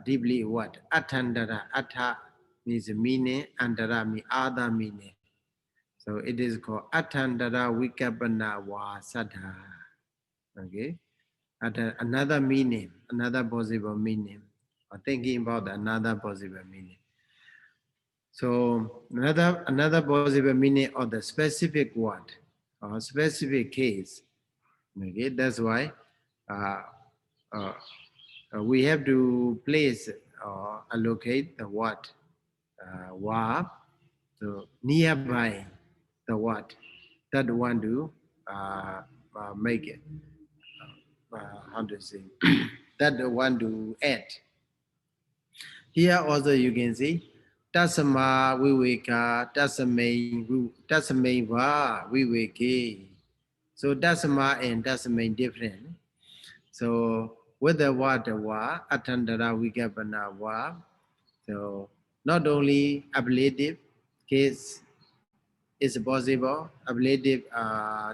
Speaker 1: Deeply what? Atandara. Atha means meaning, andara means other meaning. So it is called Atandara Vikapana Vasada. Okay. Another meaning, another possible meaning. Or thinking about another possible meaning. So another possible meaning of the specific word or specific case. Okay, that's why uh, uh, we have to place or allocate the word wa to nearby the word that want to make it. How to say that want to add. Here also you can see Tasama Viveka Tasame Va Viveke. So Tasama and Tasame different. So with the word wa Atandara Vikapana wa. So not only ablative case is possible. Ablative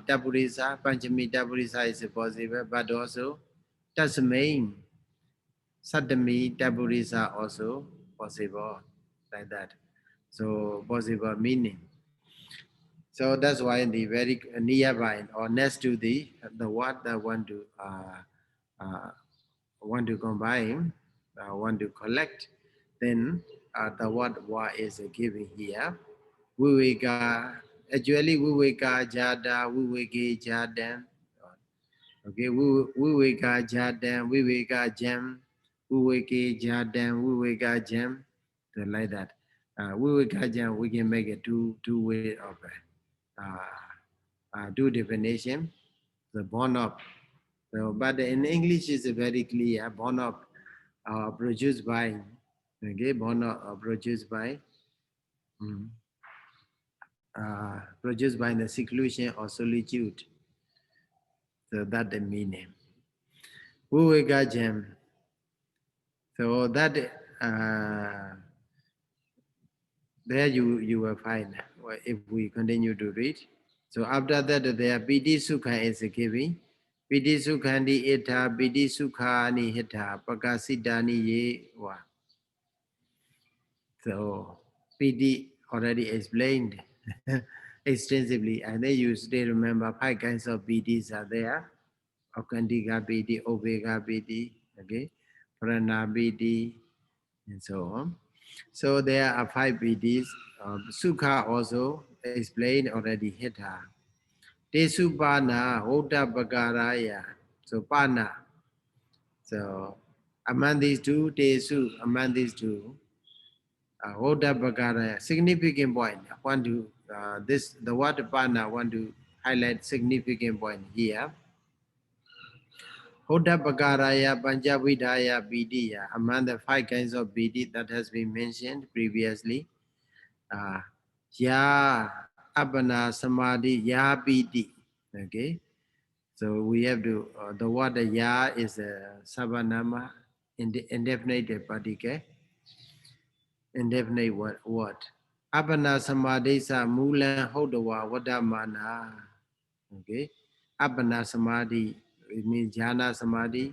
Speaker 1: Tapurisa, Panchami Tapurisa is possible, but also Tasmain, Satami Tapurisa also possible, like that. So possible meaning. So that's why the very nearby or next to the what that uh, want to combine, want to collect, then the what is given here. Viveka, actually Viveka Jada, Viveke Jadan. Okay, Viveka Jadan, Viveka Jam, Viveke Jadan, Viveka Jam. So like that. Viveka Jam, we can make it two way of two definition. The born up. So, but in English is very clear. Born up, produced by. Okay, born up, produced by. mm, produced by the seclusion or solitude. So that the meaning. Viveka Jam. So that there you will find if we continue to read. So after that there Piti Sukha is giving. Piti Sukhandi Ita, Piti Sukhani Hita, Pakasidani Ye Wa. So Piti already explained extensively, and then you still remember 5 kinds of Pitis are there. Akantika Piti, Obega Piti, okay, Prana Piti, and so on. So there are 5 Pitis. Sukha also explained already Hita. Tesu Pana, Hota Bagaraya. So Pana. So among these two, Tesu, among these two, Hota Bagaraya, significant point. I want to, the word Pana, want to highlight significant point here. Hota Bagaraya, Panjavidaya, Bidiya, among the 5 kinds of Bidi that has been mentioned previously. Ya Abana Samadhi Ya Piti. Okay, so we have to the word Ya is a Savanama indefinite particle, indefinite word. Abana Samadhi sa Mulan Hodawa Vadamana. Okay, Abana Samadhi, it means Jhana Samadhi,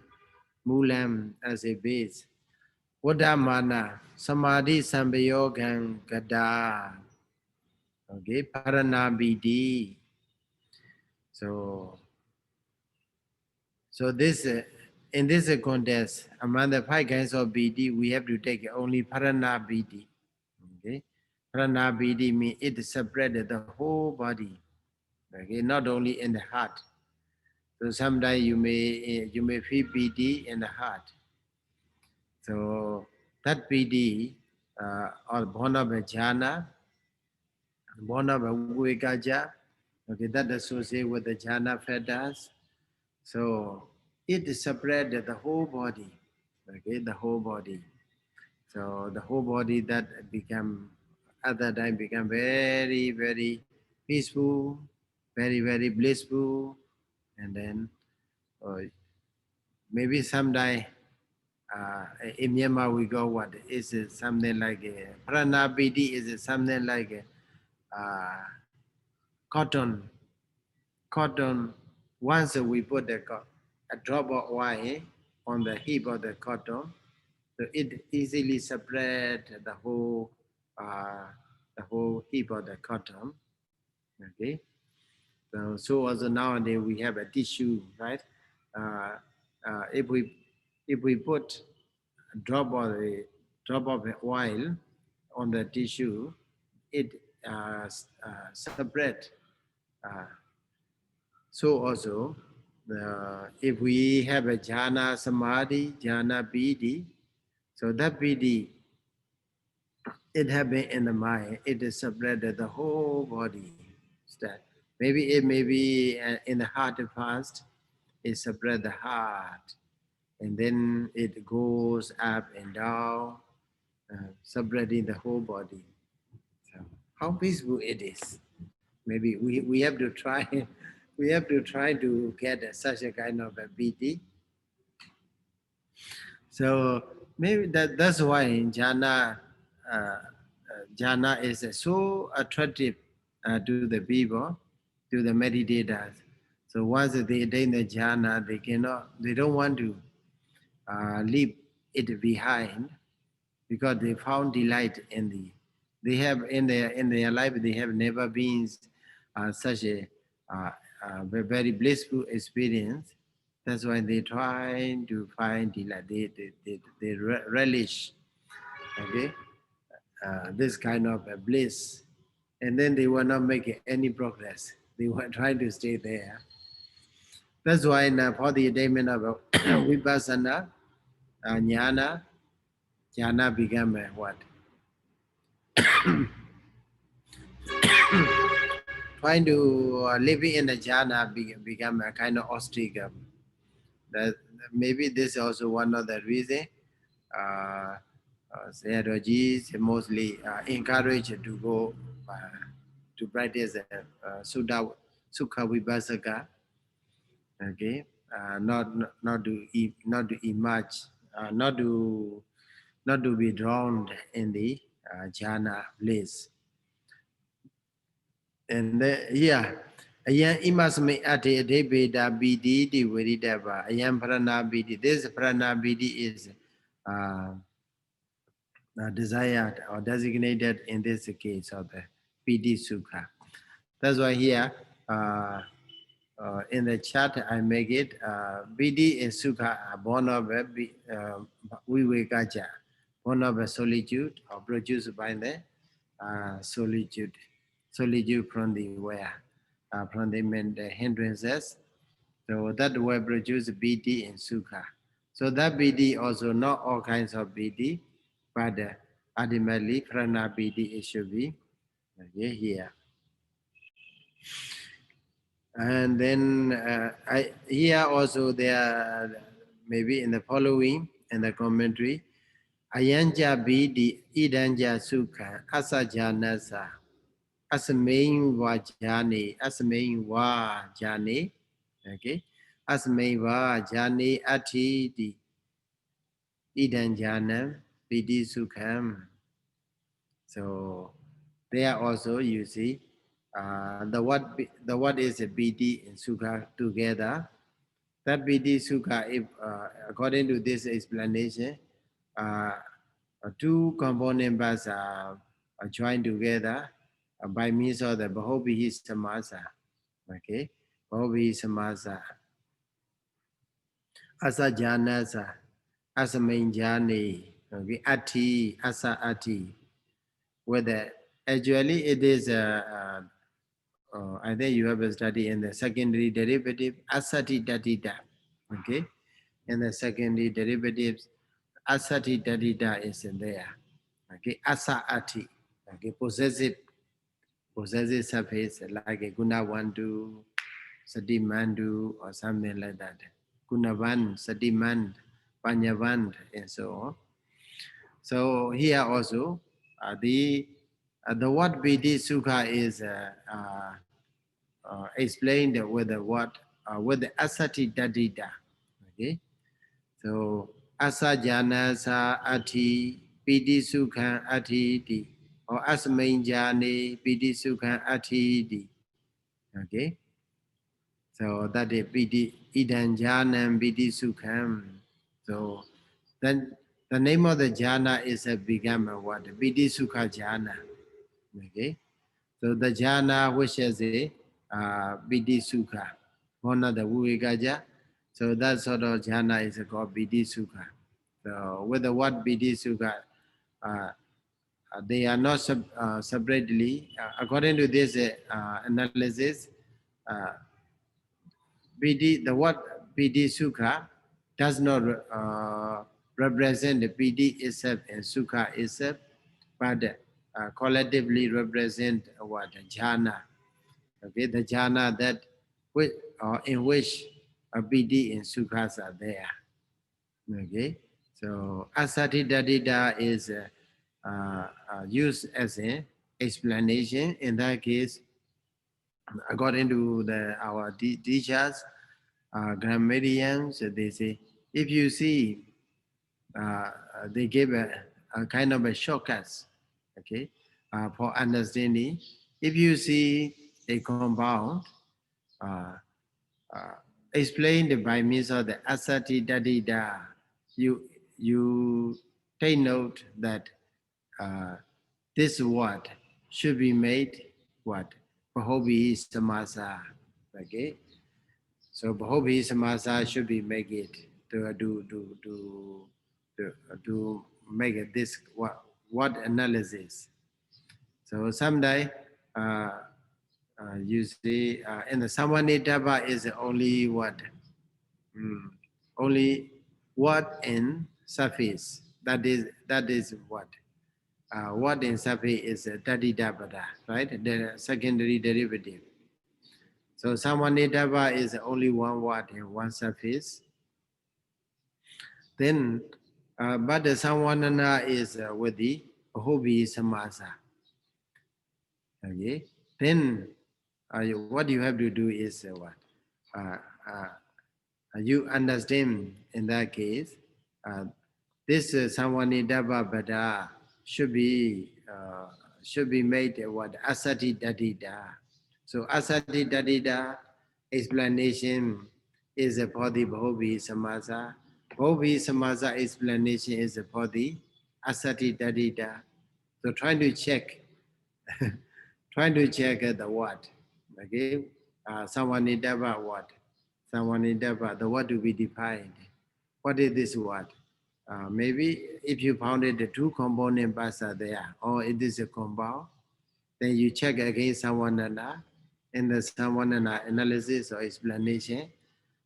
Speaker 1: Mulan as a base. Vadamana Samadhi Sambayogan Gada. Okay, Paranabidi. So this in this context, among the 5 kinds of BD, we have to take only Paranabidi. Okay, Paranabidi means it separated the whole body. Okay, not only in the heart. So sometimes you may feel BD in the heart. So that BD or born of a jhana, born of a vivekaja. Okay, that associated with the jhana fetters. So it separated the whole body, okay, the whole body. So the whole body that become, at that time become very, very peaceful, very, very blissful. And then maybe someday in Myanmar we go what? Is it something like a pranabidi? Is it something like a cotton? Cotton, once we put a drop of oil on the heap of the cotton, so it easily spread uh, the whole heap of the cotton. Okay, so also nowadays we have a tissue, right? Uh, if we put a drop of the oil on the tissue, it spread. Uh, So also, if we have a jhana samadhi, jhana piti, so that piti, it happened in the mind, it is spread the whole body. Maybe it may be in the heart first, it spread the heart, and then it goes up and down, spreading the whole body. So how peaceful it is. Maybe we have to try. We have to try to get such a kind of a BT. So maybe that's why jhana is so attractive to the people, to the meditators. So once they attain the jhana, they don't want to leave it behind because they found delight in they have in their life, they have never been such uh, a very blissful experience. That's why they try to find delight. They relish, okay, this kind of bliss, and then they were not making any progress. They were trying to stay there. That's why now for the attainment of vipassana, jnana, jhana become what? Trying to live in the jhana become a kind of ostrich. That maybe this is also one of the reason. Sayadaw is mostly encouraged to go to practice Sukha Vipassaka. Okay, not to emerge, not to be drowned in the jhana bliss. And yeah, ayan imasme ate adebeda bidi di viridava ayan prana bidi. This prana bidi is uh, desired or designated in this case of the pidi sukha. That's why here in the chart I make it pidi and sukha are born of vivekaja, born of a solitude or produced by the solitude from the where from the hindrances. So that will produce BD and Sukha. So that BD also not all kinds of BD, but ultimately Prana BD it should be okay, here. And then here also there maybe in the following in the commentary, Ayanja BD Idanja Sukha Asajanasa Asmain Vajani Asmain Vajani. Okay. Asmaiva jani ati di idan janam pidi sukham. So there also you see the what is a pidi and sukha together. That pidi sukha, if according to this explanation, uh, two component parts are joined together by means of the Bahobihi Samasa. Okay, Bahobihi Samasa. Asa janasa, asa mainjani, okay, ati, asa ati. Whether actually it is I think you have a study in the secondary derivative asati datita. Okay, in the secondary derivatives asati datita is in there. Okay, asa ati. Okay, possessive surface like a guna wandu, sati mandu or something like that. Gunavan, Satiman, Panyavan, and so on. So here also, the word Vidi Sukha is explained with the word with the Asati Dadida. Okay, so Asa Jana Sa Ati Vidi Sukha Ati Di or Asmain Jani Vidi Sukha Ati Di. Okay. So that is Piti Idan Janam Piti Sukham. So then the name of the jhana is a become what? Piti Sukha jhana. Okay. So the jhana which is a Piti Sukha, one of the Vivekaja. So that sort of jhana is called Piti Sukha. So with the word Piti Sukha, uh, they are not separately. According to this analysis, uh, the word PD Sukha does not represent the PD itself and Sukha itself, but collectively represent what? Jhana. Okay, the jhana that in which PD and Sukhas are there. Okay, so Asati Dadida is used as an explanation. In that case, according to our teachers, grammarians, they say, if you see, they give a kind of a shortcut, okay, for understanding. if you see a compound, uh, explained by means of the asati dadida, you take note that this word should be made what? Bahobi samasa. Okay. So Bahobi samasa should be make it to make it this what analysis. So someday you see in the Samanidaba is only what? Only what in surface. That is what? What in surface is Tadidabada, right? The secondary derivative. So Samanidaba is only one word in one surface. Then, but the Samanana is with the Hobi Samasa. Okay. Then, what you have to do is what? Uh, uh, you understand in that case, this Samanidaba Bada should be made what? Asati Dadida. So Asati Dadida explanation is for the Bhobi Samasa. Bhobi Samasa explanation is for the Asati Dadida. So trying to check the what. Okay, Samanidaba what? Samanidaba, the what to be defined. What is this word? Maybe if you found it the two component parts are there, or it is a compound, then you check against Samanana in the Samanana analysis or explanation.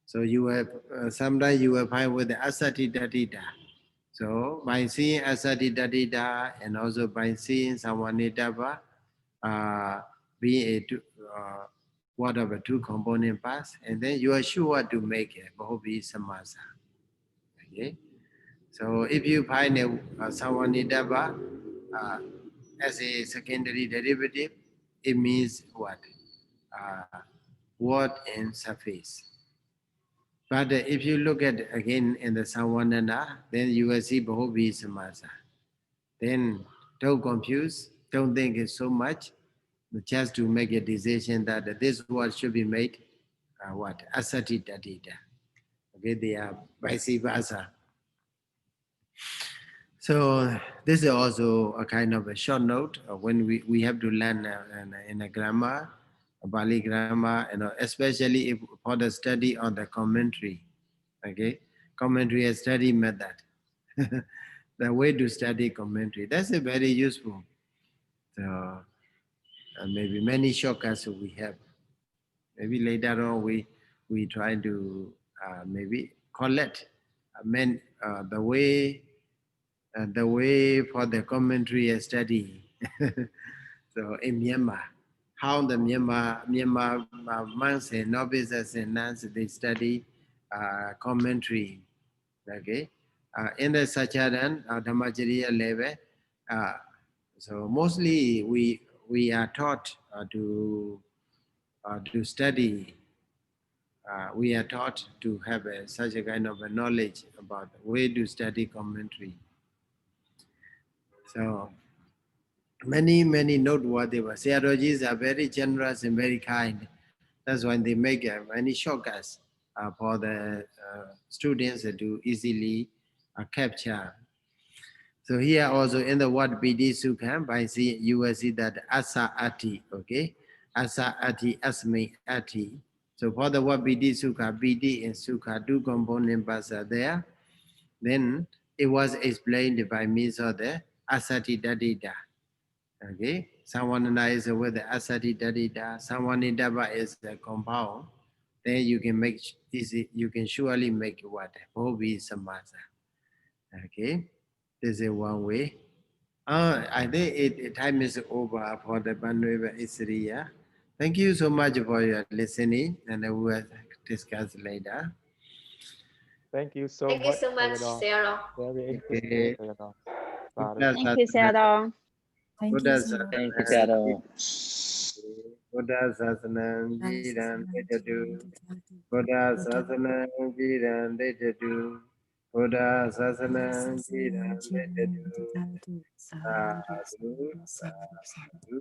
Speaker 1: So you have sometimes you will find with the Asati Dadida. So by seeing Asati Dadida and also by seeing Samanidaba being a what of a two component parts, and then you are sure to make a Bahobi Samasa. Okay. So if you find a Samanidaba as a secondary derivative, it means what? Word and surface. But if you look at again in the Samanana, then you will see Bahobi Samasa. Then don't confuse, don't think it's so much, just to make a decision that this word should be made what? Asati Dadida. Okay, they are vice versa. So this is also a kind of a short note when we have to learn in a grammar, a Bali grammar, especially if for the study on the commentary. Okay, commentary and study method. The way to study commentary, that's a very useful. So maybe many shortcuts we have. Maybe later on we try to maybe collect the way for the commentary and study. So in Myanmar, how the Myanmar monks and novices and nuns they study commentary. Okay, in the Sacharan Dhammacharya level, so mostly we are taught to study. We are taught to have such a kind of a knowledge about the way to study commentary. So many noteworthy. Sayadawjis are very generous and very kind. That's why they make many shortcuts for the students to easily capture. So here also in the word Piti Sukha, by see you will see that Asa Ati, okay? Asa Ati, Asmi Ati. So for the word Piti Sukha, Piti and Sukha, two component parts are there. Then it was explained by means of the Asati Dadida. Okay, Samanana is with the Asati Dadida, Samanidaba is the compound. Then you can make easy, you can surely make what? Bhobi Samasa. Okay, this is one way. I think time is over for the Banweva Isriya. Thank you so much for your listening, and we will discuss later.
Speaker 2: Thank you so
Speaker 3: Thank you
Speaker 2: much,
Speaker 3: so much,
Speaker 2: Sayadaw.
Speaker 3: Sarah.
Speaker 2: Very interesting,
Speaker 1: Okay.
Speaker 2: Sayadaw.
Speaker 1: Buddha
Speaker 4: Thank you,
Speaker 1: Sasana.
Speaker 4: Sayadaw.
Speaker 5: Thank
Speaker 1: Buddha
Speaker 5: you, Sarah.
Speaker 6: Thank you,
Speaker 1: Sasana.
Speaker 6: Sayadaw.
Speaker 1: Buddha Sasana. Jiran Vedadu. Buddha Sasana. Jiran Vedadu. Buddha Sasana. Jiran Vedadu. Sadhu, sadhu, sadhu.